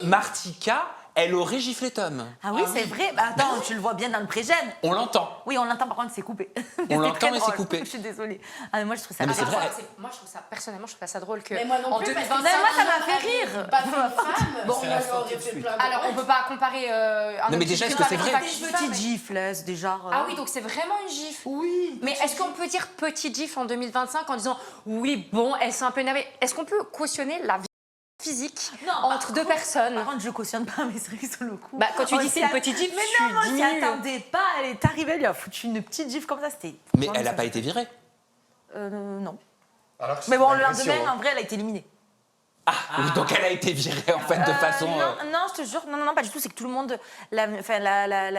Martika, elle aurait giflé Tom. Ah oui, c'est vrai. Bah, attends, tu le vois bien dans le pré-gène. On l'entend. Oui, on l'entend, par contre, c'est coupé. On l'entend, très mais c'est drôle. coupé. Je suis désolée. Ah, mais moi, je trouve ça... Non, mais c'est vrai. Moi, je trouve ça, personnellement, je trouve ça drôle que. Mais moi non en plus, 2025, Mais moi, ça m'a fait rire. Pas une femme. Bon, on aurait fait plein de... Alors, on peut pas comparer. Non, mais déjà, est-ce que c'est vrai? Des petites gifles, c'est déjà... Ah oui, donc c'est vraiment une gifle. Oui. Mais est-ce qu'on peut dire petite gifle en 2025 en disant oui, bon, elles sont un peu énervées? Est-ce qu'on peut cautionner la vie physique entre deux personnes? Par contre, je cautionne pas, mais c'est vrai que sur le coup... Bah, quand tu dis on c'est une s'y petite gifle, mais tu non, moi, je m'y diminues. attendais pas. Elle est arrivée, elle lui a foutu une petite gifle comme ça, c'était... Mais elle n'a pas été virée. Non. Alors que c'est Mais bon, une le agression, lendemain, hein. en vrai, elle a été éliminée. Ah, oui, donc elle a été virée en fait de façon. Non, je te jure, non, pas du tout. C'est que tout le monde l'a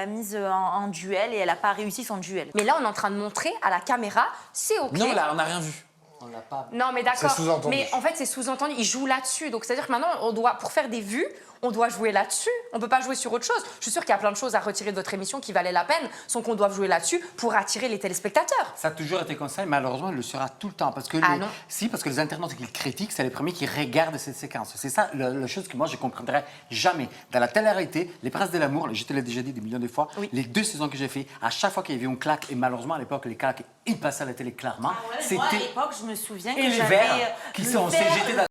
mise en duel et elle n'a pas réussi son duel. Mais là, on est en train de montrer à la caméra, c'est OK. Non, là, on n'a rien vu. On l'a pas. Non, mais d'accord. C'est sous-entendu. Mais en fait, c'est sous-entendu. Il joue là-dessus. Donc, c'est-à-dire que maintenant, on doit, pour faire des vues, on doit jouer là-dessus. On peut pas jouer sur autre chose. Je suis sûre qu'il y a plein de choses à retirer de votre émission qui valaient la peine, sans qu'on doive jouer là-dessus pour attirer les téléspectateurs. Ça a toujours été comme ça et malheureusement, elle le sera tout le temps. Parce que non. parce que les internautes qui le critiquent, c'est les premiers qui regardent cette séquence. C'est ça la chose que moi, je ne comprendrais jamais. Dans la télé-réalité, Les Princes de l'amour, je te l'ai déjà dit des millions de fois, les 2 saisons que j'ai fait, à chaque fois qu'il y avait une claque, et malheureusement, à l'époque, les claques, ils passaient à la télé clairement, Moi, à c'était... l'époque, je me souviens Et que les j'avais verres qui sont CGT dans...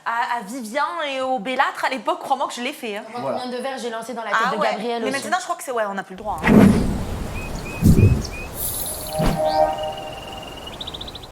à Vivian et au Bellâtre à l'époque, crois-moi que je l'ai fait. Hein. Voilà. Combien de verres j'ai lancé dans la tête Ah de ouais. Gabriel Mais aussi. maintenant, je crois que c'est... Ouais, on n'a plus le droit. Hein.